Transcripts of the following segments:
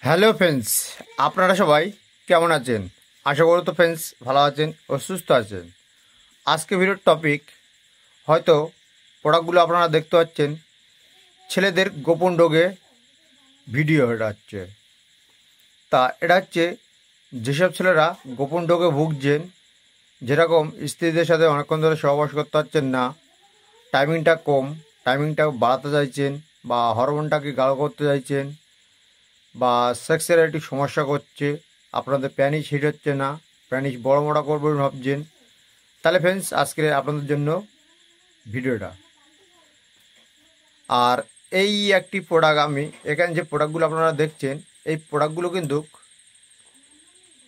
Hello friends, আপনারা সবাই কেমন আছেন? আশা করি তো ফ্রেন্ডস ভালো আছেন ও সুস্থ আছেন। আজকে ভিডিওর টপিক হয়তো প্রোডাক্টগুলো আপনারা দেখতে পাচ্ছেন, ছেলেদের গোপন রোগে ভিডিও এটা হচ্ছে। তা এটা হচ্ছে যেসব ছেলেরা গোপন রোগে ভুগছেন, যেরকম স্ত্রীদের সাথে অনেকক্ষণ ধরে সহবাস করতে পারছেন না, টাইমিংটা কম, টাইমিংটা বাড়াতে চাইছেন, বা হরমোনটাকে গাঢ় করতে চাইছেন, বা সেক্সের একটি সমস্যা করছে, আপনাদের প্যানিস হিট হচ্ছে না, প্যানিস বড় মোটা করবেন ভাবছেন, তাহলে ফ্রেন্ডস আজকে আপনাদের জন্য ভিডিওটা। আর এই একটি প্রোডাক্ট, আমি এখানে যে প্রোডাক্টগুলো আপনারা দেখছেন, এই প্রোডাক্টগুলো কিন্তু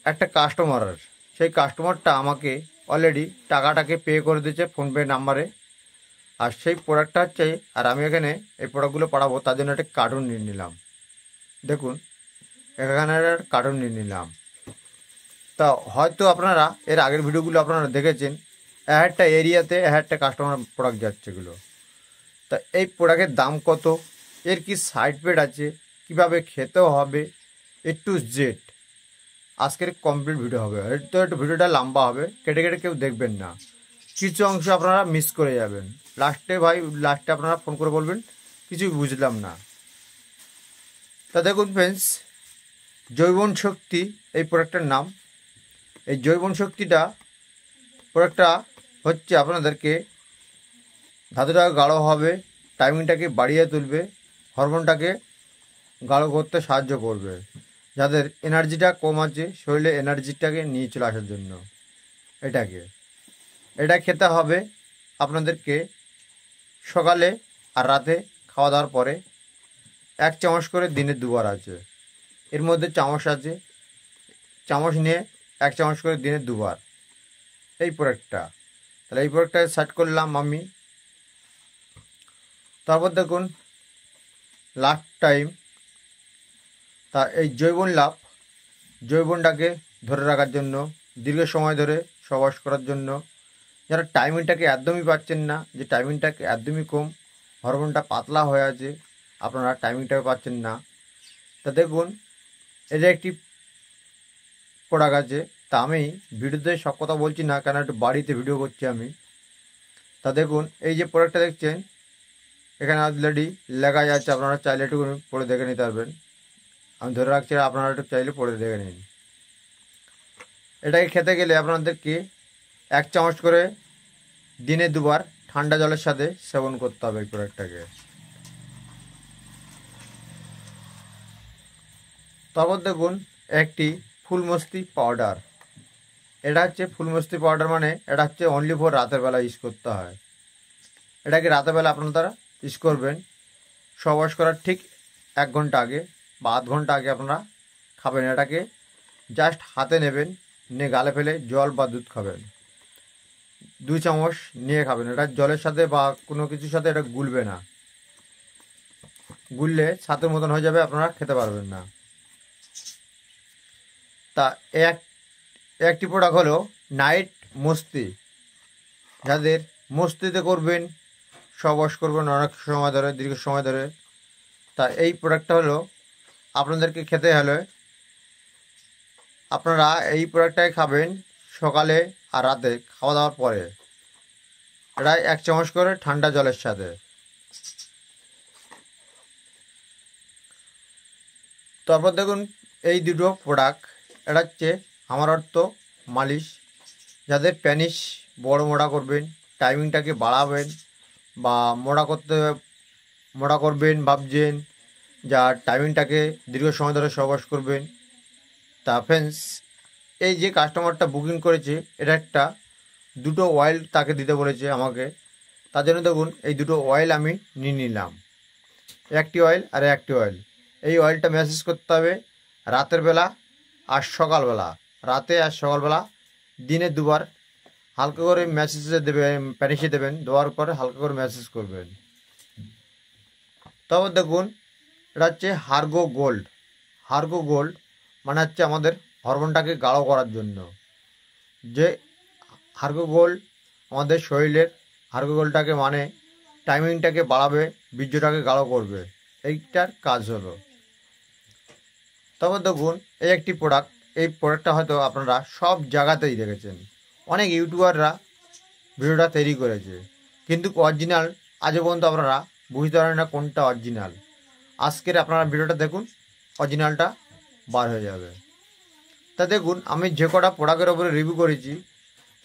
একটা কাস্টমারের, সেই কাস্টমারটা আমাকে অলরেডি টাকাটাকে পে করে দিয়েছে ফোনপে নাম্বারে। আর সেই প্রোডাক্টটা হচ্ছে, আর আমি এখানে এই প্রোডাক্টগুলো পাঠাবো, তার জন্য একটা কার্টুন নিয়ে নিলাম। দেখুন, এখানে একটা কার্টুন নিয়ে নিলাম। তা হয়তো আপনারা এর আগের ভিডিওগুলো আপনারা দেখেছেন, একটা এরিয়াতে একটা কাস্টমার প্রোডাক্ট যাচ্ছে এগুলো। তা এই প্রোডাক্টের দাম কত, এর কি সাইড ইফেক্ট আছে, কীভাবে খেতেও হবে, এ টু জেড আজকের কমপ্লিট ভিডিও হবে। হয়তো একটু ভিডিওটা লম্বা হবে, কেটে কেটে কেউ দেখবেন না, কিছু অংশ আপনারা মিস করে যাবেন। লাস্টে আপনারা ফোন করে বলবেন কিছুই বুঝলাম না। তা দেখুন ফ্রেন্ডস, জৈবন শক্তি এই প্রোডাক্টের নাম। এই জৈবন শক্তিটা প্রোডাক্টটা হচ্ছে আপনাদেরকে ধাতুটাকে গাঢ় হবে, টাইমিংটাকে বাড়িয়ে তুলবে, হরমোনটাকে গাঢ় করতে সাহায্য করবে, যাদের এনার্জিটা কম আছে শরীরে এনার্জিটাকে নিয়ে চলে আসার জন্য। এটা খেতে হবে আপনাদেরকে সকালে আর রাতে খাওয়া দাওয়ার পরে 1 চামচ করে দিনে 2 বার আছে। এর মধ্যে চামচ আছে, চামচ নিয়ে 1 চামচ করে দিনে 2 বার এই প্রোডাক্টটা। তাহলে এই প্রোডাক্টটা সেট করলাম আমি। তারপর দেখুন লাস্ট টাইম, তা এই জৈবনটাকে ধরে রাখার জন্য, দীর্ঘ সময় ধরে সহবাস করার জন্য, যারা টাইমিংটাকে একদমই পাচ্ছেন না, যে টাইমিংটাকে একদমই কম, হরমোনটা পাতলা হয়ে আছে, আপনারা টাইমিংটাকে পাচ্ছেন না, তা দেখুন এটা একটি প্রোডাক্ট আছে। তা আমি ভিডিওতে সব কথা বলছি না, কেন একটু বাড়িতে ভিডিও করছি আমি। তা দেখুন এই যে প্রোডাক্টটা দেখছেন, এখানে অলরেডি লেখা যাচ্ছে, আপনারা চাইলে একটু পড়ে দেখে নিতে পারবেন। আমি ধরে রাখছি, আপনারা একটু চাইলে পড়ে দেখে নিন। এটাকে খেতে গেলে আপনাদেরকে 1 চামচ করে দিনে 2 বার ঠান্ডা জলের সাথে সেবন করতে হবে এই প্রোডাক্টটাকে। তারপর দেখুন একটি ফুলমস্তি পাউডার। এটা হচ্ছে ফুলমস্তি পাউডার, মানে এটা হচ্ছে অনলি ফর রাতের বেলা ইউজ করতে হয়। এটাকে রাতের বেলা আপনারা ইউজ করবেন সহবাস করার ঠিক 1 ঘন্টা আগে বা আধ ঘন্টা আগে আপনারা খাবেন। এটাকে জাস্ট হাতে নেবেন, নিয়ে গালে ফেলে জল বা দুধ খাবেন, 2 চামচ নিয়ে খাবেন। এটা জলের সাথে বা কোনো কিছুর সাথে এটা গুলবে না, গুললে ছাতুর মতন হয়ে যাবে, আপনারা খেতে পারবেন না। তা একটি প্রোডাক্ট হলো নাইট মস্তি, যাদের মস্তিতে করবেন, সহবাস করবেন অনেক সময় ধরে, দীর্ঘ সময় ধরে, তা এই প্রোডাক্টটা হলো আপনাদেরকে খেতে হলে আপনারা এই প্রোডাক্টটাই খাবেন সকালে আর রাতে খাওয়া দাওয়ার পরে। এটা 1 চামচ করে ঠান্ডা জলের সাথে। তারপর দেখুন এই দুটো প্রোডাক্ট, এটা হচ্ছে আমার অর্থ মালিশ, যাদের প্যানিস বড় মোটা করবেন, টাইমিংটাকে বাড়াবেন, বা মোটা করবেন ভাবছেন, যা টাইমিংটাকে দীর্ঘ সময় ধরে সহবাস করবেন। তা ফ্রেন্ডস, এই যে কাস্টমারটা বুকিং করেছে, এটা একটা 2টো অয়েল তাকে দিতে বলেছে আমাকে। তার জন্য দেখুন এই 2টো অয়েল আমি নিয়ে নিলাম, একটি অয়েল আর একটি অয়েল। এই অয়েলটা ম্যাসেজ করতে হবে রাতের বেলা আর সকালবেলা, রাতে আর সকালবেলা দিনে 2 বার হালকা করে ম্যাসেজে দেবেন, প্যানিসে দেবেন, দেওয়ার পরে হালকা করে ম্যাসেজ করবেন। তারপর দেখুন এটা হচ্ছে হার্গো গোল্ড মানে হচ্ছে আমাদের হরমোনটাকে গাঢ় করার জন্য। যে হার্গো গোল্ড আমাদের শরীরের, হার্গো গোল্ডটাকে মানে টাইমিংটাকে বাড়াবে, বীর্যটাকে গাঢ় করবে, এইটার কাজ হলো। তারপর দেখুন এই একটি প্রোডাক্ট, এই প্রোডাক্টটা হয়তো আপনারা সব জায়গাতেই দেখেছেন, অনেক ইউটিউবাররা ভিডিওটা তৈরি করেছে, কিন্তু অরিজিনাল আজও পর্যন্ত আপনারা বুঝতে পারেন না কোনটা অরিজিনাল। আজকের আপনারা ভিডিওটা দেখুন, অরিজিনালটা বার হয়ে যাবে। তা দেখুন আমি যে কটা প্রোডাক্টের ওপরে রিভিউ করেছি,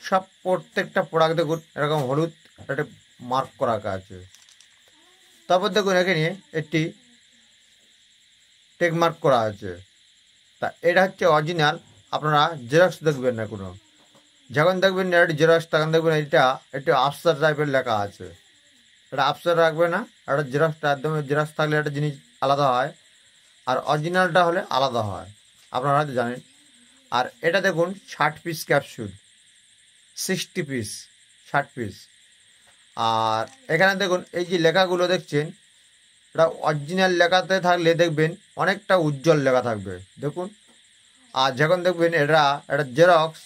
সব প্রত্যেকটা প্রোডাক্ট দেখুন এরকম হলুদ একটা মার্ক করা আছে। তারপর দেখুন এখানে একটি টেক মার্ক করা আছে। তা এটা হচ্ছে অরিজিনাল, আপনারা জেরক্স দেখবেন না কোনো, যখন দেখবেন এটা জেরক্স তখন দেখবেন এটা একটু আফসার টাইপের লেখা আছে, এটা আফসার রাখবে না, এটা জেরক্সটা একদম জেরক্স থাকলে একটা জিনিস আলাদা হয়, আর অরিজিনালটা হলে আলাদা হয়, আপনারা হয়তো জানেন। আর এটা দেখুন 60 পিস ক্যাপসুল, 60 পিস, 60 পিস। আর এখানে দেখুন এই যে লেখাগুলো দেখছেন, এটা অরিজিনাল লেখাতে থাকলে দেখবেন অনেকটা উজ্জ্বল লেখা থাকবে দেখুন। আর যখন দেখবেন এটা জেরক্স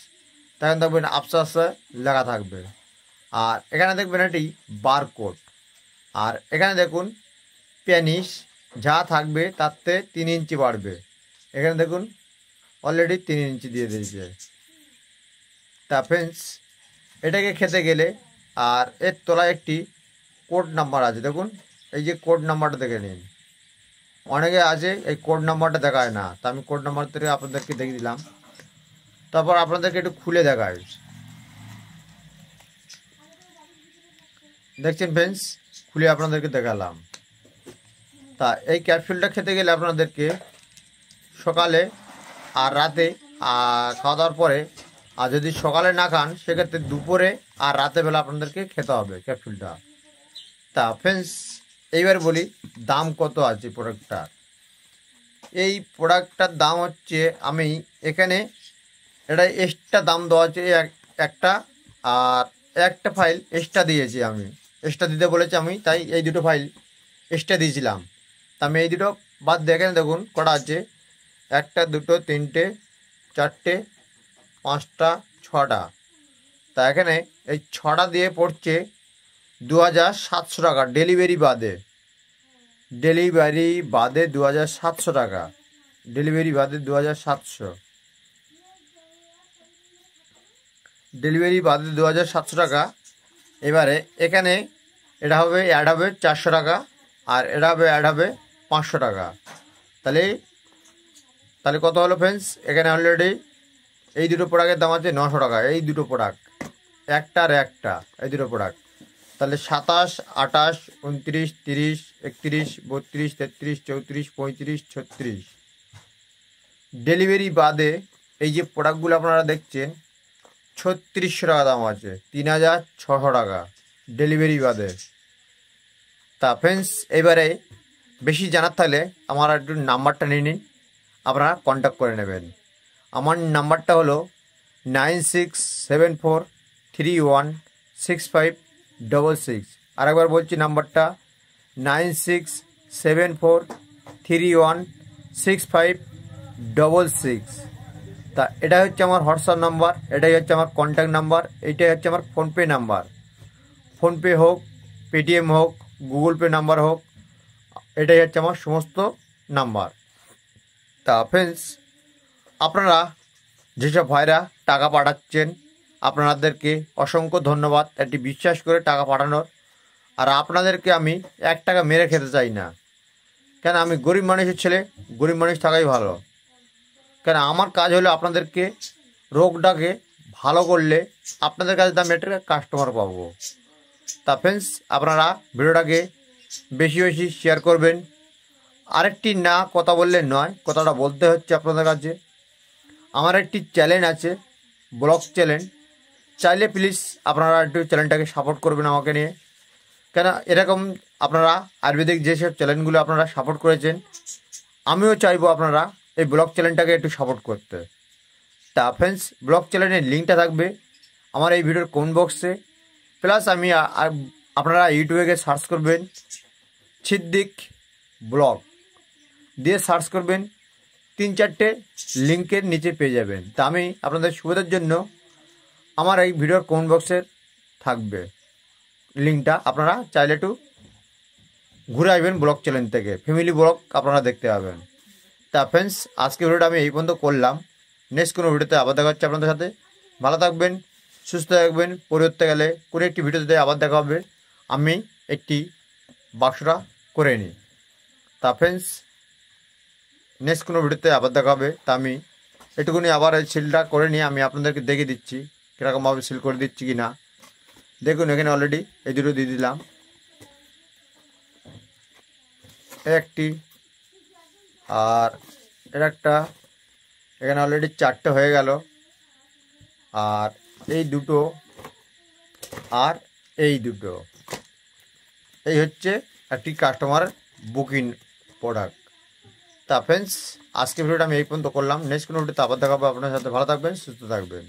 তখন দেখবেন আফসা আফসা লেখা থাকবে। আর এখানে দেখবেন এটি বারকোড। আর এখানে দেখুন প্যানিশ যা থাকবে তাতে 3 ইঞ্চি বাড়বে, এখানে দেখুন অলরেডি 3 ইঞ্চি দিয়ে দিয়েছে। তা ফ্রেন্ডস এটাকে খেতে গেলে আর এর তলায় একটি কোড নাম্বার আছে, দেখুন এই যে কোড নাম্বারটা দেখে নিন। অনেকে আছে এই কোড নাম্বারটা দেখায় না, তা আমি কোড নাম্বার থেকে আপনাদেরকে দেখিয়ে দিলাম। তারপর আপনাদেরকে একটু খুলে দেখায়, দেখছেন ফ্রেন্ডস, খুলে আপনাদেরকে দেখালাম। তা এই ক্যাপসুলটা খেতে গেলে আপনাদেরকে সকালে আর রাতে খাওয়া দাওয়ার পরে, আর যদি সকালে না খান সেক্ষেত্রে দুপুরে আর রাতে বেলা আপনাদেরকে খেতে হবে ক্যাপসুলটা। তা ফ্রেন্ডস এইবার বলি দাম কত আছে প্রোডাক্টটার। এই প্রোডাক্টটার দাম হচ্ছে, আমি এখানে এটা এক্সট্রা দাম দেওয়া আছে একটা, আর একটা ফাইল এক্সট্রা দিয়েছি, আমি এক্সট্রা দিতে বলেছি আমি, তাই এই দুটো ফাইল এক্সট্রা দিয়েছিলাম। তা আমি এই দুটো বাদ দেখেন দেখুন কটা আছে, 1 2 3 4 5 6টা। তা এখানে এই 6টা দিয়ে পড়ছে 2700 টাকা, ডেলিভারি বাদে, ডেলিভারি বাদে 2700 টাকা, ডেলিভারি বাদে 2700, ডেলিভারি বাদে 2700 টাকা। এবারে এখানে এটা হবে অ্যাড হবে 400 টাকা, আর এটা হবে অ্যাড হবে 500 টাকা। তাহলে তাহলে কত হলো ফ্রেন্ডস, এখানে অলরেডি এই দুটো প্রোডাক্টের দাম আছে 900 টাকা, এই দুটো প্রোডাক্ট, একটা আর একটা, এই দুটো প্রোডাক্ট। তাহলে 27 28 29 30 31 32 33 34 35 36, ডেলিভারি বাদে এই যে প্রোডাক্টগুলো আপনারা দেখছেন 3600 টাকা দাম আছে, 3600 টাকা ডেলিভারি বাদে। তা ফ্রেন্ডস এবারে বেশি জানার থাকলে আমার একটু নাম্বারটা নিয়ে নিন, আপনারা কন্ট্যাক্ট করে নেবেন। আমার নাম্বারটা হলো 9674316566। আরেকবার বলছি নাম্বারটা 9674316566। তা এটা হচ্ছে আমার হোয়াটসঅ্যাপ নাম্বার, এটাই হচ্ছে আমার কন্ট্যাক্ট নাম্বার, এইটাই হচ্ছে আমার ফোনপে নাম্বার। ফোনপে হোক, পেটিএম হোক, গুগল পে নাম্বার হোক, এটাই হচ্ছে আমার সমস্ত নাম্বার। তা ফ্রেন্ডস আপনারা যেসব ভাইরা টাকা পাঠাচ্ছেন আপনাদেরকে অসংখ্য ধন্যবাদ, একটি বিশ্বাস করে টাকা পাঠানোর। আর আপনাদেরকে আমি 1 টাকা মেরে খেতে চাই না, কেন আমি গরিব মানুষের ছেলে, গরিব মানুষ থাকাই ভালো। কেন আমার কাজ হলো আপনাদেরকে রোগটাকে ভালো করলে আপনাদের কাছে দাম একটা কাস্টমার পাবো। তা ফ্রেন্ডস আপনারা ভিডিওটাকে বেশি বেশি শেয়ার করবেন। আরেকটি না কথা বললে নয়, কথাটা বলতে হচ্ছে আপনাদের কাছে, আমার একটি চ্যানেল আছে, ব্লগ চ্যানেল, চাইলে প্লিজ আপনারা একটু চ্যানেলটাকে সাপোর্ট করবেন আমাকে নিয়ে। কেন এরকম আপনারা আয়ুর্বেদিক যেসব চ্যানেলগুলো আপনারা সাপোর্ট করেছেন, আমিও চাইবো আপনারা এই ব্লগ চ্যানেলটাকে একটু সাপোর্ট করতে। তা ফ্রেন্ডস ব্লগ চ্যানেলের লিঙ্কটা থাকবে আমার এই ভিডিওর কমেন্ট বক্সে, প্লাস আমি আপনারা ইউটিউবে গিয়ে সার্চ করবেন সিদ্দিক ব্লগ দিয়ে সার্চ করবেন, 3-4টে লিঙ্কের নিচে পেয়ে যাবেন। তা আমি আপনাদের সুবিধার জন্য আমার এই ভিডিওর কমেন্ট বক্সে থাকবে লিঙ্কটা, আপনারা চাইলে একটু ঘুরে আসবেন ব্লগ চ্যানেল থেকে, ফ্যামিলি ব্লগ আপনারা দেখতে পাবেন। তা তা ফ্রেন্ডস, আজকে ভিডিওটা আমি এই পর্যন্ত করলাম। নেক্সট কোনো ভিডিওতে আবার দেখা হচ্ছে আপনাদের সাথে। ভালো থাকবেন, সুস্থ থাকবেন। পরে উঠতে গেলে কোনো একটি ভিডিওতে আবার দেখা হবে। আমি একটি বাক্সটা করে নিই। তা ফ্রেন্ডস, নেক্সট কোনো ভিডিওতে আবার দেখা হবে। তা আমি এটুকুনি আবার এই সিলটা করে নিয়ে আমি আপনাদেরকে দেখিয়ে দিচ্ছি কীরকমভাবে সিল করে দিচ্ছি কি না। দেখুন এখানে অলরেডি এই দুটো দিয়ে দিলাম, একটি আর এর একটা। এখানে অলরেডি 4টে হয়ে গেল। আর এই দুটো আর এই দুটো, এই হচ্ছে একটি কাস্টমার বুকিং প্রোডাক্ট। তা ফ্রেন্ডস, আজকে ভিডিওটা আমি এই পর্যন্ত করলাম। নেক্সট কোনো ভিডিওতে আবার দেখা হবে আপনার সাথে। ভালো থাকবেন, সুস্থ থাকবেন।